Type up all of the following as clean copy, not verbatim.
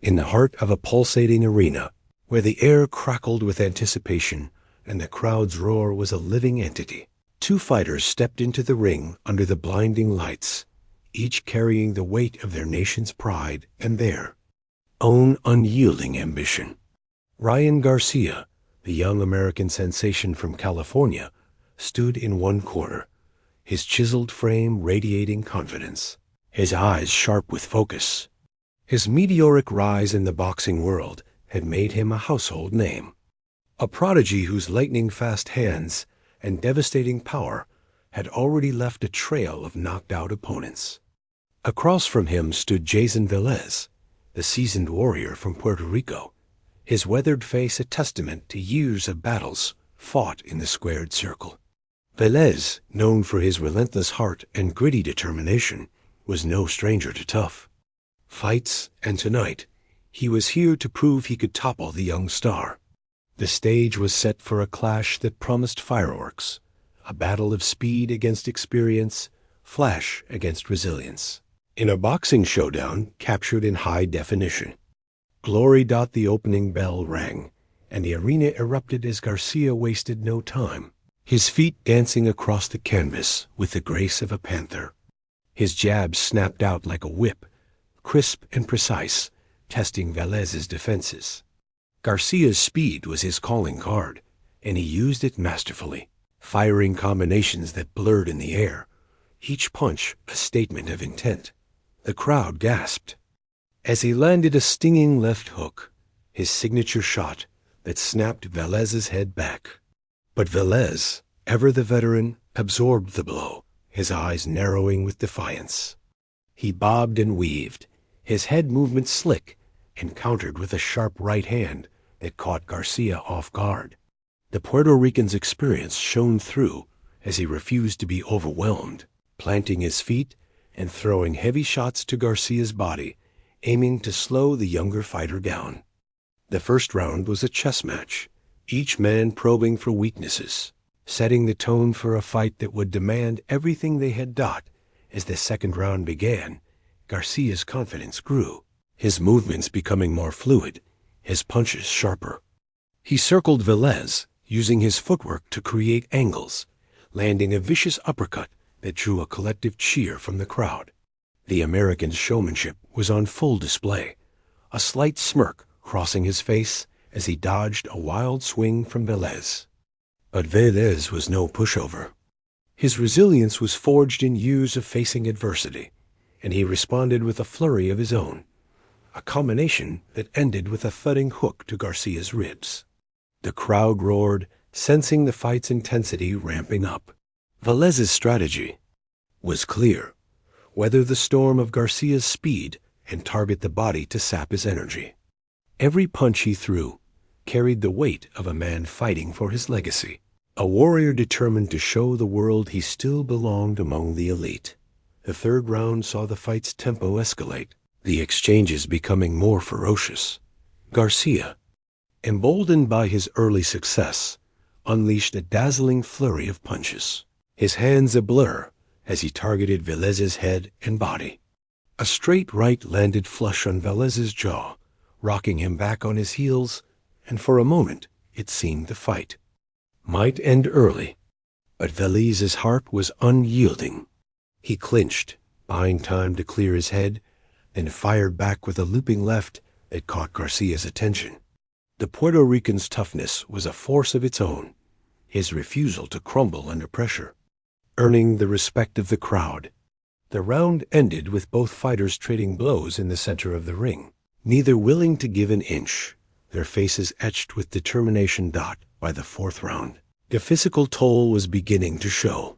in the heart of a pulsating arena, where the air crackled with anticipation and the crowd's roar was a living entity. Two fighters stepped into the ring under the blinding lights, each carrying the weight of their nation's pride and their own unyielding ambition. Ryan Garcia, the young American sensation from California, stood in one corner, his chiseled frame radiating confidence, his eyes sharp with focus. His meteoric rise in the boxing world had made him a household name, a prodigy whose lightning-fast hands and devastating power had already left a trail of knocked-out opponents. Across from him stood Jayson Velez, the seasoned warrior from Puerto Rico, his weathered face a testament to years of battles fought in the squared circle. Velez, known for his relentless heart and gritty determination, was no stranger to tough fights, and tonight he was here to prove he could topple the young star. The stage was set for a clash that promised fireworks, a battle of speed against experience, flash against resilience. In a boxing showdown captured in high definition. Glory. The opening bell rang, and the arena erupted as Garcia wasted no time, his feet dancing across the canvas with the grace of a panther. His jabs snapped out like a whip, crisp and precise, testing Velez's defenses. Garcia's speed was his calling card, and he used it masterfully, firing combinations that blurred in the air, each punch a statement of intent. The crowd gasped as he landed a stinging left hook, his signature shot that snapped Velez's head back. But Velez, ever the veteran, absorbed the blow, his eyes narrowing with defiance. He bobbed and weaved, his head movement slick, and countered with a sharp right hand that caught Garcia off guard. The Puerto Rican's experience shone through as he refused to be overwhelmed, planting his feet and throwing heavy shots to Garcia's body, aiming to slow the younger fighter down. The first round was a chess match, each man probing for weaknesses, setting the tone for a fight that would demand everything they had got. As the second round began, Garcia's confidence grew, his movements becoming more fluid, his punches sharper. He circled Velez, using his footwork to create angles, landing a vicious uppercut that drew a collective cheer from the crowd. The American's showmanship was on full display, a slight smirk crossing his face as he dodged a wild swing from Velez. But Velez was no pushover. His resilience was forged in years of facing adversity, and he responded with a flurry of his own, a combination that ended with a thudding hook to Garcia's ribs. The crowd roared, sensing the fight's intensity ramping up. Velez's strategy was clear: weather the storm of Garcia's speed and target the body to sap his energy. Every punch he threw carried the weight of a man fighting for his legacy, a warrior determined to show the world he still belonged among the elite. The third round saw the fight's tempo escalate, the exchanges becoming more ferocious. Garcia, emboldened by his early success, unleashed a dazzling flurry of punches, his hands a blur as he targeted Velez's head and body. A straight right landed flush on Velez's jaw, rocking him back on his heels, and for a moment it seemed the fight might end early. But Velez's heart was unyielding. He clinched, buying time to clear his head, then fired back with a looping left that caught Garcia's attention. The Puerto Rican's toughness was a force of its own, his refusal to crumble under pressure, earning the respect of the crowd. The round ended with both fighters trading blows in the center of the ring, neither willing to give an inch, their faces etched with determination. By the fourth round, the physical toll was beginning to show.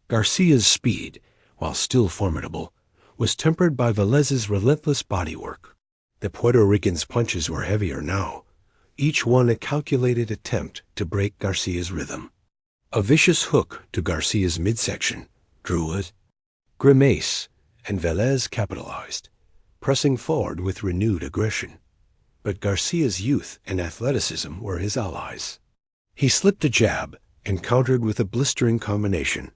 Garcia's speed, while still formidable, was tempered by Velez's relentless bodywork. The Puerto Rican's punches were heavier now, each one a calculated attempt to break Garcia's rhythm. A vicious hook to Garcia's midsection drew a grimace, and Velez capitalized, pressing forward with renewed aggression. But Garcia's youth and athleticism were his allies. He slipped a jab and countered with a blistering combination,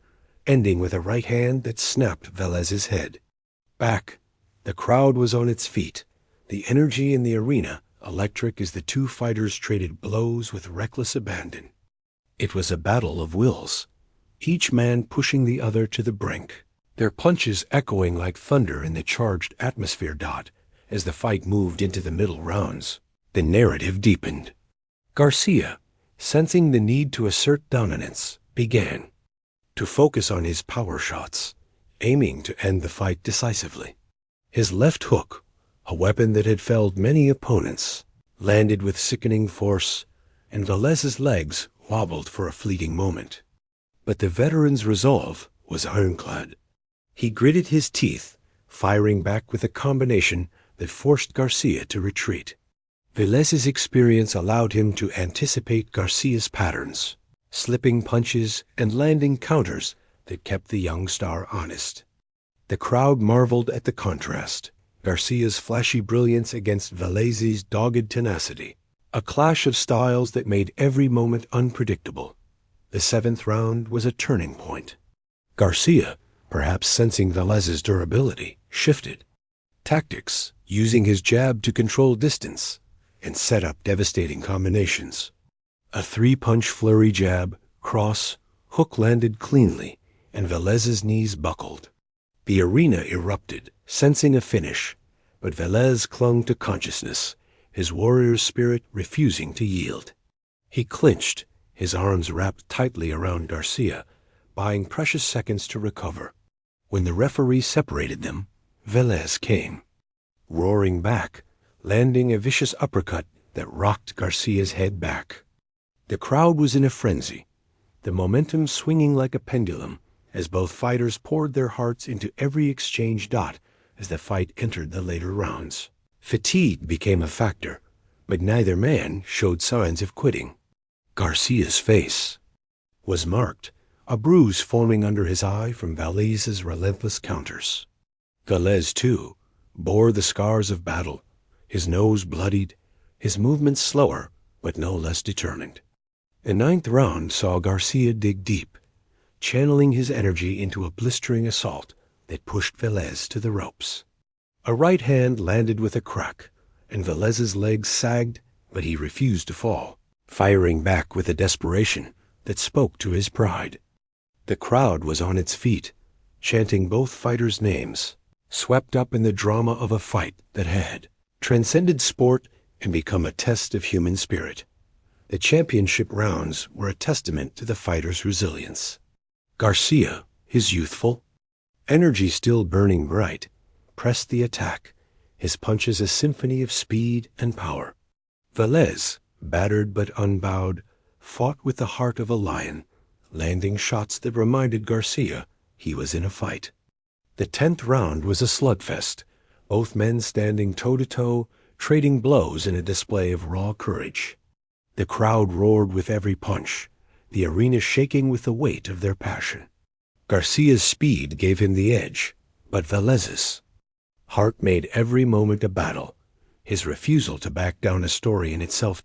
ending with a right hand that snapped Velez's head. Back, the crowd was on its feet, The energy in the arena, electric as the two fighters traded blows with reckless abandon. It was a battle of wills, each man pushing the other to the brink, their punches echoing like thunder in the charged atmosphere. As the fight moved into the middle rounds, the narrative deepened. Garcia, sensing the need to assert dominance, began to focus on his power shots, aiming to end the fight decisively. His left hook, a weapon that had felled many opponents, landed with sickening force, and Velez's legs wobbled for a fleeting moment. But the veteran's resolve was ironclad. He gritted his teeth, firing back with a combination that forced Garcia to retreat. Velez's experience allowed him to anticipate Garcia's patterns, slipping punches and landing counters that kept the young star honest. The crowd marveled at the contrast, Garcia's flashy brilliance against Velez's dogged tenacity, a clash of styles that made every moment unpredictable. The seventh round was a turning point. Garcia, perhaps sensing Velez's durability, shifted tactics, using his jab to control distance and set up devastating combinations. A three-punch flurry jab, cross, hook landed cleanly, and Velez's knees buckled. The arena erupted, sensing a finish, but Velez clung to consciousness, his warrior's spirit refusing to yield. He clinched, his arms wrapped tightly around Garcia, buying precious seconds to recover. When the referee separated them, Velez came, roaring back, landing a vicious uppercut that rocked Garcia's head back. The crowd was in a frenzy, the momentum swinging like a pendulum as both fighters poured their hearts into every exchange. As the fight entered the later rounds, fatigue became a factor, but neither man showed signs of quitting. Garcia's face was marked, a bruise forming under his eye from Velez's relentless counters. Velez, too, bore the scars of battle, his nose bloodied, his movements slower, but no less determined. The ninth round saw Garcia dig deep, channeling his energy into a blistering assault that pushed Velez to the ropes. A right hand landed with a crack, and Velez's legs sagged, but he refused to fall, firing back with a desperation that spoke to his pride. The crowd was on its feet, chanting both fighters' names, swept up in the drama of a fight that had transcended sport and become a test of human spirit. The championship rounds were a testament to the fighter's resilience. Garcia, his youthful energy still burning bright, pressed the attack, his punches a symphony of speed and power. Velez, battered but unbowed, fought with the heart of a lion, landing shots that reminded Garcia he was in a fight. The 10th round was a slugfest, both men standing toe-to-toe, trading blows in a display of raw courage. The crowd roared with every punch, the arena shaking with the weight of their passion. Garcia's speed gave him the edge, but Velez's heart made every moment a battle, his refusal to back down a story in itself.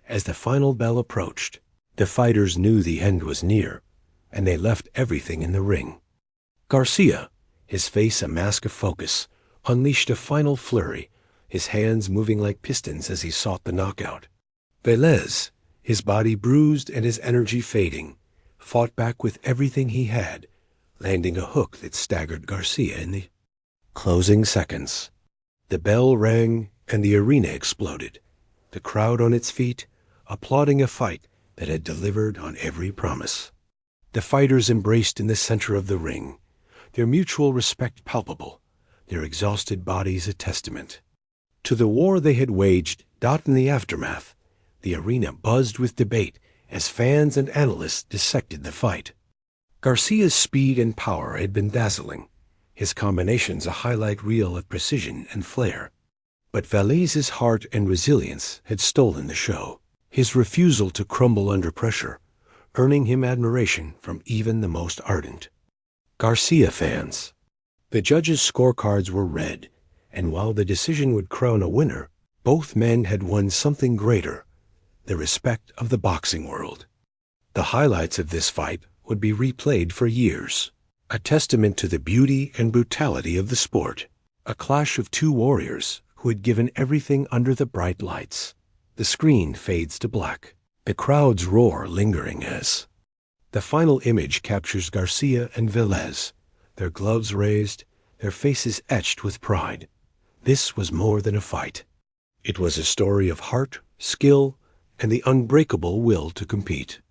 As the final bell approached, the fighters knew the end was near, and they left everything in the ring. Garcia, his face a mask of focus, unleashed a final flurry, his hands moving like pistons as he sought the knockout. Velez, his body bruised and his energy fading, fought back with everything he had, landing a hook that staggered Garcia in the closing seconds. The bell rang and the arena exploded, the crowd on its feet, applauding a fight that had delivered on every promise. The fighters embraced in the center of the ring, their mutual respect palpable, their exhausted bodies a testament to the war they had waged. In the aftermath, the arena buzzed with debate as fans and analysts dissected the fight. Garcia's speed and power had been dazzling, his combinations a highlight reel of precision and flair. But Velez's heart and resilience had stolen the show, his refusal to crumble under pressure, earning him admiration from even the most ardent Garcia fans. The judges' scorecards were read, and while the decision would crown a winner, both men had won something greater, the respect of the boxing world. The highlights of this fight would be replayed for years, a testament to the beauty and brutality of the sport, a clash of two warriors who who had given everything under the bright lights. The screen fades to black, the crowd's roar lingering as the final image captures Garcia and Velez, their gloves raised, their faces etched with pride. This was more than a fight. It was a story of heart, skill, and the unbreakable will to compete.